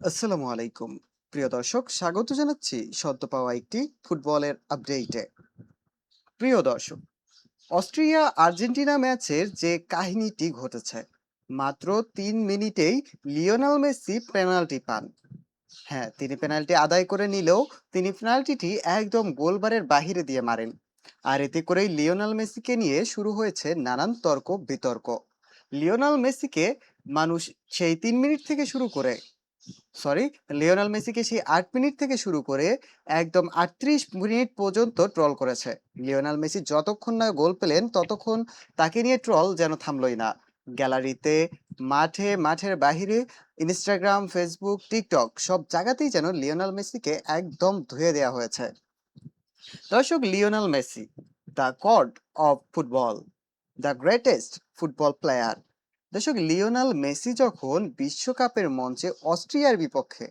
আসসালামু আলাইকুম। প্রিয় দর্শক, স্বাগত জানাচ্ছি সদ্য পাওয়া একটি ফুটবলের আপডেটে। প্রিয় দর্শক, অস্ট্রিয়া আর্জেন্টিনা ম্যাচের যে কাহিনীটি ঘটেছে, মাত্র ৩ মিনিটেই লিওনেল মেসি পেনাল্টি পান। হ্যাঁ, তিনি পেনাল্টি আদায় করে নিলেও তিনি পেনাল্টিটি একদম গোলবারের বাহিরে দিয়ে মারেন। আর এতে করেই লিওনেল মেসিকে নিয়ে শুরু হয়েছে নানান তর্ক বিতর্ক। লিওনেল মেসিকে মানুষ সেই ৩ মিনিট থেকে শুরু করে সরি লিওনেল মেসিকে সেই ৮ মিনিট থেকে শুরু করে একদম ৩৮ মিনিট পর্যন্ত ট্রল করেছে। লিওনেল মেসি যতক্ষণ না গোল পেলেন ততক্ষণ তাকে নিয়ে ট্রল যেন থামলই না। গ্যালারিতে, মাঠে, মাঠের বাহিরে, ইনস্টাগ্রাম, ফেসবুক, টিকটক সব জায়গাতেই যেন লিওনেল মেসিকে একদম ধুয়ে দেওয়া হয়েছে। দর্শক, Lionel Messi, the god of football, the greatest football player. দর্শক, লিওনেল মেসি যখন বিশ্বকাপের মঞ্চে অস্ট্রিয়ার বিপক্ষে,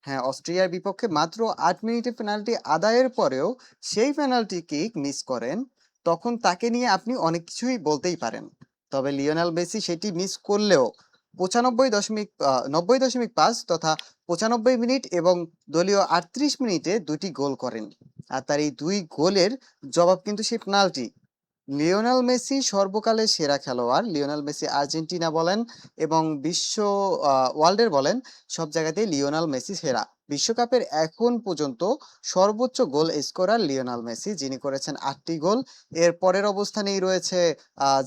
হ্যাঁ, অস্ট্রিয়ার বিপক্ষে মাত্র ৮ মিনিটে পেনাল্টি আদায়ের পরেও সেই পেনাল্টি কিক মিস করেন, তখন তাকে নিয়ে আপনি অনেক কিছুই বলতেই পারেন। তবে লিওনেল মেসি সেটি মিস করলেও ৯০.৫ তথা ৯৫ মিনিট এবং দলীয় ৩৮ মিনিটে ২টি গোল করেন। আর তার এই ২ গোলের জবাব কিন্তু সেই পেনাল্টি। লিওনেল মেসি সর্বকালের সেরা খেলোয়াড়। লিওনেল মেসি আর্জেন্টিনা বলেন এবং বিশ্ব ওয়ার্ল্ডের বলেন, সব জায়গাতেই লিওনেল মেসি সেরা। বিশ্বকাপের এখন পর্যন্ত সর্বোচ্চ গোল স্কোরার লিওনেল মেসি, যিনি করেছেন ৮টি গোল। এর পরের অবস্থানেই রয়েছে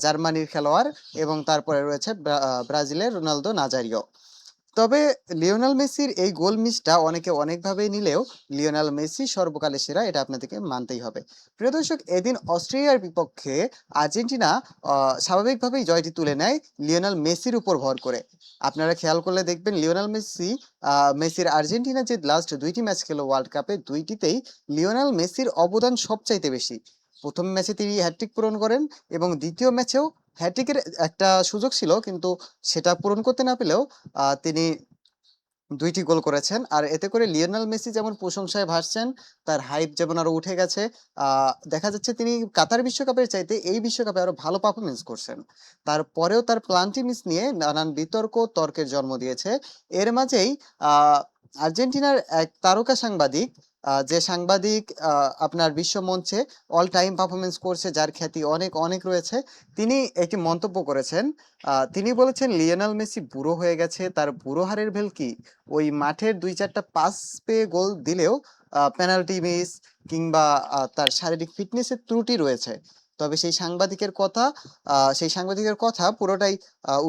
জার্মানির খেলোয়াড় এবং তারপরে রয়েছে ব্রাজিলের রোনালদো নাজারিও। তবে লিওনেল মেসির এই গোল মিসটা অনেকে অনেকভাবেই নিলেও লিওনেল মেসি সর্বকালের সেরা, এটা আপনাদেরকে মানতেই হবে। প্রিয় দর্শক, এদিন অস্ট্রেলিয়ার বিপক্ষে আর্জেন্টিনা স্বাভাবিকভাবেই জয়টি তুলে নেয় লিওনেল মেসির উপর ভর করে। আপনারা খেয়াল করলে দেখবেন লিওনেল মেসি, মেসির আর্জেন্টিনা যে লাস্ট ২টি ম্যাচ খেলো ওয়ার্ল্ড কাপে, ২টিতেই লিওনেল মেসির অবদান সবচাইতে বেশি। প্রথম ম্যাচে তিনি হ্যাটট্রিক পূরণ করেন এবং দ্বিতীয় ম্যাচেও হ্যাটট্রিকের একটা সুযোগ ছিল, কিন্তু সেটা পূরণ করতে না পেলেও তিনি ২টি গোল করেছেন। আর এতে করে লিওনেল মেসি যেমন প্রশংসায় ভাসছেন, তার হাইপ যেমন আরো উঠে গেছে। আ দেখা যাচ্ছে তিনি কাতার বিশ্বকাপের চাইতে এই বিশ্বকাপে আরো ভালো পারফরম্যান্স করছেন। তারপরেও তার প্লান্টি মিস নিয়ে নানান বিতর্ক, তর্কের জন্ম দিয়েছে। এর মাঝেই আ আর্জেন্টিনার এক তারকা সাংবাদিক, যে সাংবাদিক আপনার বিশ্ব মঞ্চে অল টাইম পারফরম্যান্স করছে, যার খ্যাতি অনেক, অনেক রয়েছে। তিনি একটি মন্তব্য করেছেন। তিনি বলেছেন, "লিওনেল মেসি বুড়ো হয়ে গেছে। তার বুড়ো হাড়ের ভেলকি ওই মাঠের ২-৪ টা পাস পেয়ে গোল দিলেও পেনাল্টি মিস কিংবা তার শারীরিক ফিটনেসের ত্রুটি রয়েছে।" তবে সেই সাংবাদিকের কথা পুরোটাই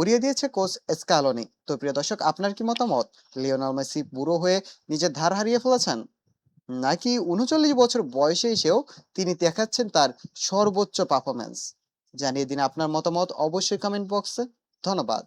উড়িয়ে দিয়েছে কোচ স্কালোনি। তো প্রিয় দর্শক, আপনার কি মতামত? লিওনেল মেসি বুড়ো হয়ে নিজের ধার হারিয়ে ফেলেছেন? নাকি ৩৯ বছর বয়সে এসেও তিনি দেখাচ্ছেন তার সর্বোচ্চ পারফরম্যান্স? জানিয়ে দিন আপনার মতামত অবশ্যই কমেন্ট বক্সে। ধন্যবাদ।